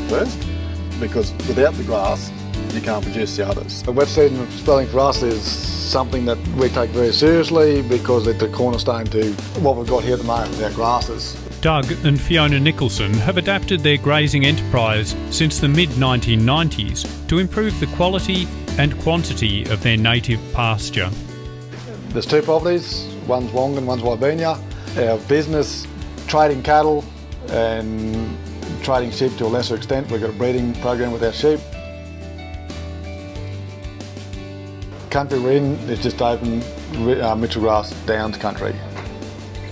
first, because without the grass, you can't produce the others. The wet season spelling for us is something that we take very seriously because it's a cornerstone to what we've got here at the moment with our grasses. Doug and Fiona Nicholson have adapted their grazing enterprise since the mid-1990s to improve the quality and quantity of their native pasture. There's two properties, one's Wongan, one's Wybeenia. Our business, trading cattle and trading sheep to a lesser extent. We've got a breeding program with our sheep. Country we're in is just open Mitchell Grass Downs country,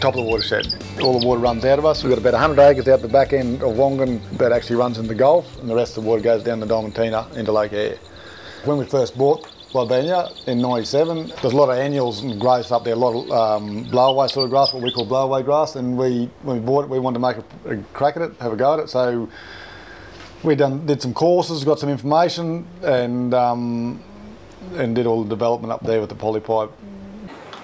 top of the watershed. All the water runs out of us. We've got about 100 acres out the back end of Wongan that actually runs in the Gulf, and the rest of the water goes down the Diamantina into Lake Eyre. When we first bought Wybeenia in '97, there's a lot of annuals and growth up there, a lot of blow-away sort of grass, what we call blow-away grass, and when we bought it, we wanted to make a crack at it, have a go at it, so we did some courses, got some information, and did all the development up there with the polypipe.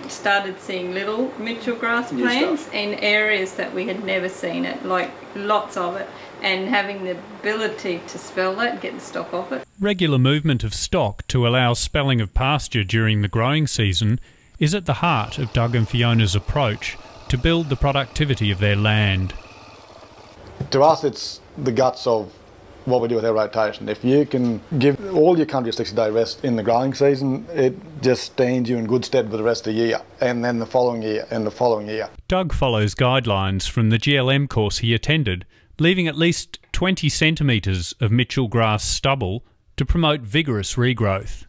Started seeing little Mitchell grass plants in areas that we had never seen it, like lots of it, and having the ability to spell that, get the stock off it. Regular movement of stock to allow spelling of pasture during the growing season is at the heart of Doug and Fiona's approach to build the productivity of their land. To us, it's the guts of what we do with our rotation. If you can give all your country a 60-day rest in the growing season, it just stands you in good stead for the rest of the year, and then the following year, and the following year. Doug follows guidelines from the GLM course he attended, leaving at least 20 centimetres of Mitchell grass stubble to promote vigorous regrowth.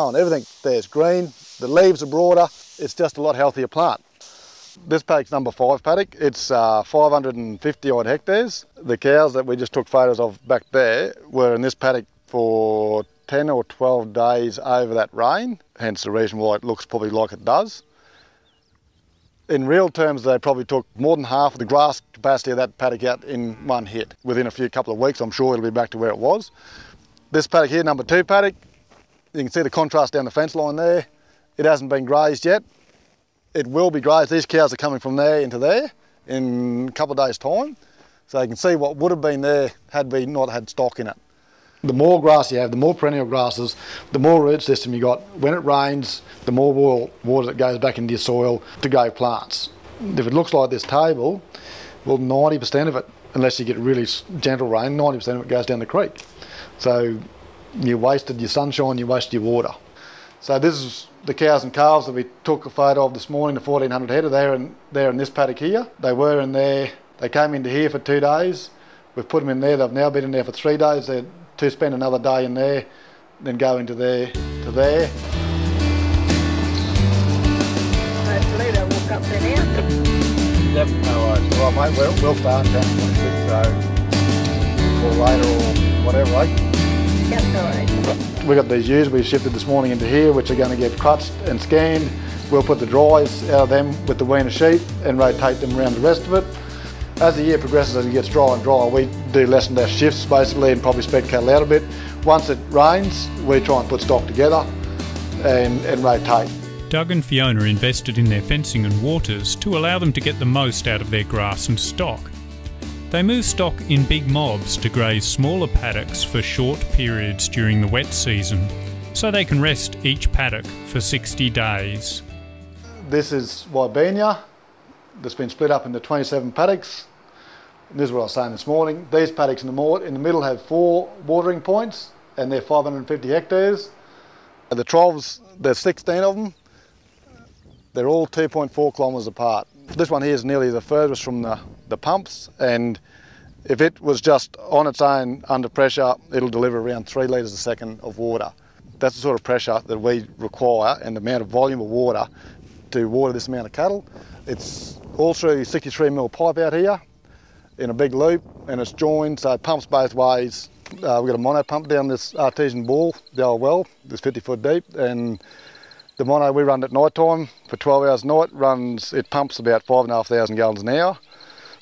Everything there's green, the leaves are broader, it's just a lot healthier plant. This paddock's number 5 paddock. It's 550 odd hectares. The cows that we just took photos of back there were in this paddock for 10 or 12 days over that rain, hence the reason why it looks probably like it does. In real terms, they probably took more than half of the grass capacity of that paddock out in one hit. Within a couple of weeks, I'm sure it'll be back to where it was. This paddock here, number 2 paddock, you can see the contrast down the fence line there. It hasn't been grazed yet. It will be grazed. These cows are coming from there into there in a couple of days' time. So you can see what would have been there had we not had stock in it. The more grass you have, the more perennial grasses, the more root system you got. When it rains, the more water that goes back into your soil to grow plants. If it looks like this table, well, 90% of it, unless you get really gentle rain, 90% of it goes down the creek. So you wasted your sunshine, you wasted your water. So this is the cows and calves that we took a photo of this morning, the 1400 header. They're in this paddock here. They were in there, they came into here for 2 days. We've put them in there, they've now been in there for 3 days. They're to spend another day in there, then go into there to there. Hopefully they'll walk up there now. Yep, no worries. All right, mate, we'll start in 26, so or later or whatever, eh? Yep, all right. We've got these ewes we shifted this morning into here, which are going to get crutched and scanned. We'll put the dries out of them with the weaner sheep and rotate them around the rest of it. As the year progresses, as it gets drier and drier, we do less and less shifts basically and probably spread cattle out a bit. Once it rains, we try and put stock together and rotate. Doug and Fiona invested in their fencing and waters to allow them to get the most out of their grass and stock. They move stock in big mobs to graze smaller paddocks for short periods during the wet season, so they can rest each paddock for 60 days. This is Wybeenia that's been split up into 27 paddocks. And this is what I was saying this morning. These paddocks in the middle have 4 watering points and they're 550 hectares. The troughs, there's 16 of them. They're all 2.4 kilometres apart. This one here is nearly the furthest from the pumps, and if it was just on its own under pressure, it'll deliver around 3 litres a second of water. That's the sort of pressure that we require and the amount of volume of water to water this amount of cattle. It's all through 63mm pipe out here in a big loop, and it's joined so it pumps both ways. We've got a mono pump down this artesian bore, the old well, that's 50 foot deep, and the mono we run at night time for 12 hours a night it pumps about 5,500 gallons an hour.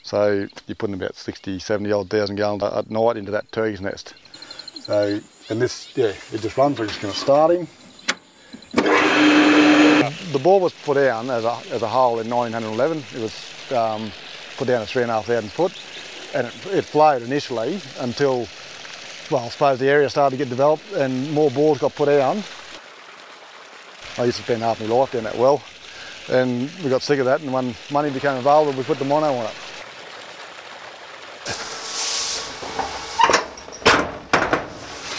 So you're putting about 60, 70 odd thousand gallons at night into that turkey's nest. So, and this, yeah, it just runs, we're just going to start him. The bore was put down as a whole in 1911. It was put down at 3,500 foot. and it flowed initially until, well, I suppose the area started to get developed and more bores got put down. I used to spend half my life down that well, and we got sick of that, and when money became available, we put the mono on it.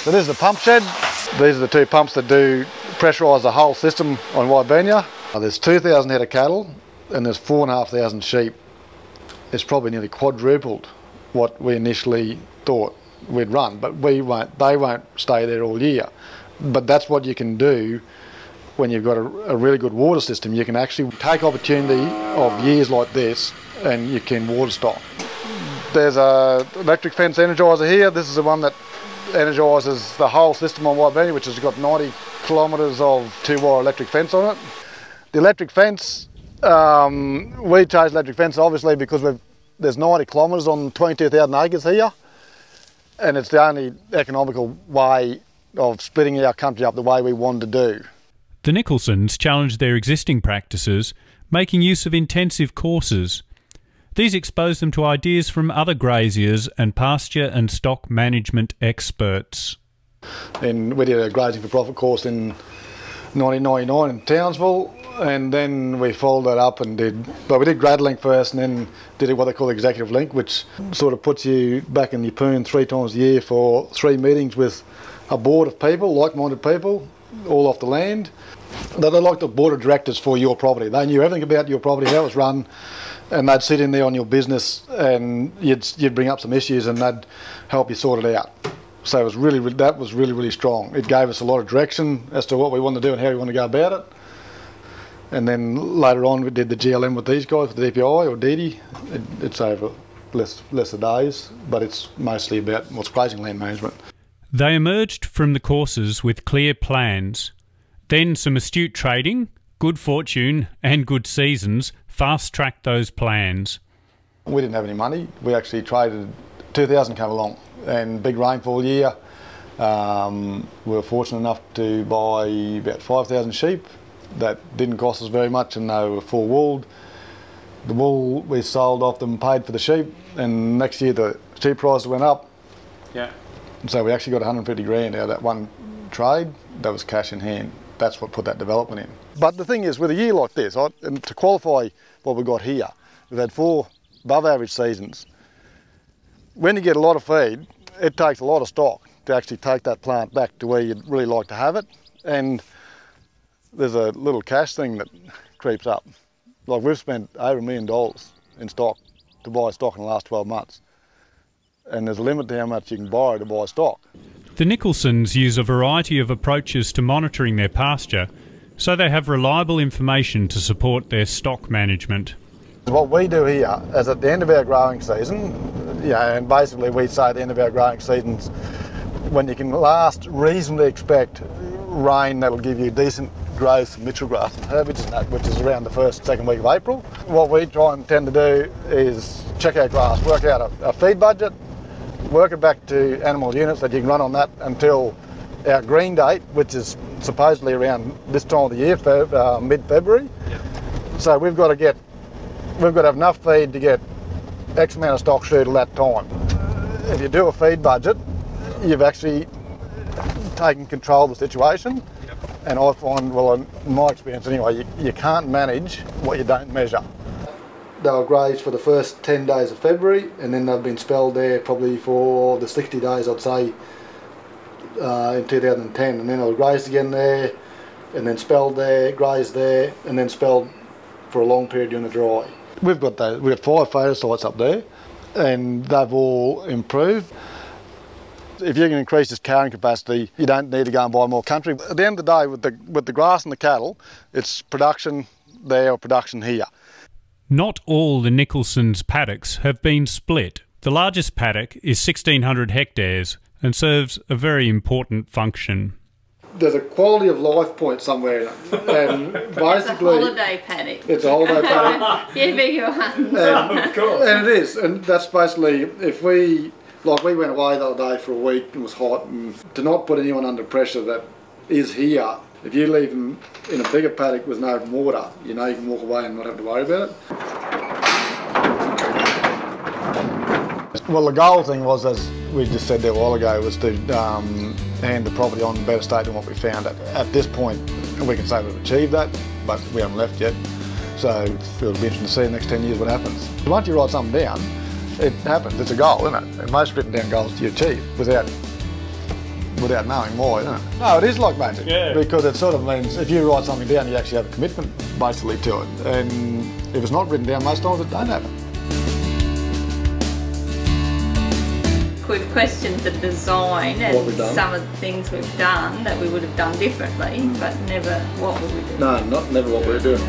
So this is the pump shed. These are the two pumps that do pressurise the whole system on Wibenia. There's 2,000 head of cattle and there's 4,500 sheep. It's probably nearly quadrupled what we initially thought we'd run, but they won't stay there all year. But that's what you can do when you've got a really good water system. You can actually take opportunity of years like this and you can water stock. There's a electric fence energiser here. This is the one that energises the whole system on Wibenia, which has got 90 kilometres of 2-wire electric fence on it. The electric fence, we chose electric fence obviously because there's 90 kilometres on 22,000 acres here, and it's the only economical way of splitting our country up the way we wanted to do. The Nicholsons challenged their existing practices, making use of intensive courses. These expose them to ideas from other graziers and pasture and stock management experts. And we did a grazing for profit course in 1999 in Townsville, and then we followed that up and we did grad link first and then did what they call executive link, which sort of puts you back in your poon 3 times a year for 3 meetings with a board of people, like-minded people, all off the land. They're like the board of directors for your property. They knew everything about your property, how it was run, and they'd sit in there on your business and you'd bring up some issues and they'd help you sort it out. So it was that was really strong. It gave us a lot of direction as to what we want to do and how we want to go about it. And then later on we did the GLM with these guys, with the DPI or DD. It's over less of days, but it's mostly about what's grazing land management. They emerged from the courses with clear plans. Then some astute trading, good fortune and good seasons fast-tracked those plans. We didn't have any money. We actually traded, 2000 came along and big rainfall year. We were fortunate enough to buy about 5,000 sheep. That didn't cost us very much and they were full wooled. The wool we sold off them, paid for the sheep, and next year the sheep prices went up. Yeah. So we actually got 150 grand out of that one trade. That was cash in hand. That's what put that development in. But the thing is, with a year like this, and to qualify what we got here, we've had 4 above average seasons. When you get a lot of feed, it takes a lot of stock to actually take that plant back to where you'd really like to have it. And there's a little cash thing that creeps up. Like we've spent over $1 million in stock to buy stock in the last 12 months. And there's a limit to how much you can borrow to buy stock. The Nicholsons use a variety of approaches to monitoring their pasture, so they have reliable information to support their stock management. What we do here is at the end of our growing season, and basically we say at the end of our growing seasons, when you can last reasonably expect rain that'll give you decent growth of mitchell grass and herbage and that, which is around the 1st, 2nd week of April. What we try and tend to do is check our grass, work out a feed budget, work it back to animal units that you can run on that until our green date, which is supposedly around this time of the year, mid-February. Yep. So we've got to have enough feed to get X amount of stock through till that time. If you do a feed budget, you've actually taken control of the situation. Yep. And I find, well, in my experience anyway, you can't manage what you don't measure. They were grazed for the first 10 days of February, and then they've been spelled there probably for the 60 days, I'd say, in 2010. And then they were grazed again there, and then spelled there, grazed there, and then spelled for a long period during the dry. We've got 5 photo sites up there, and they've all improved. If you can increase this carrying capacity, you don't need to go and buy more country. At the end of the day, with the grass and the cattle, it's production there or production here. Not all the Nicholsons' paddocks have been split. The largest paddock is 1,600 hectares and serves a very important function. There's a quality of life point somewhere, and basically it's a holiday paddock. It's a holiday paddock. You beg your pardon. Of course. And it is, and that's basically, if we went away the other day for a week and it was hot, and to not put anyone under pressure that is here. If you leave them in a bigger paddock with no water, you know you can walk away and not have to worry about it. Well, the goal thing was, as we just said there a while ago, was to hand the property on in better state than what we found it. At this point, we can say we've achieved that, but we haven't left yet. So it'll be interesting to see in the next 10 years what happens. Once you write something down, it happens. It's a goal, isn't it? And most written down goals you achieve without knowing more, isn't it? No, it is like magic. Yeah. Because it sort of means if you write something down, you actually have a commitment basically to it. And if it's not written down, most times it don't happen. We've questioned the design and some of the things we've done that we would have done differently, but never what would we do. No, never what we were doing.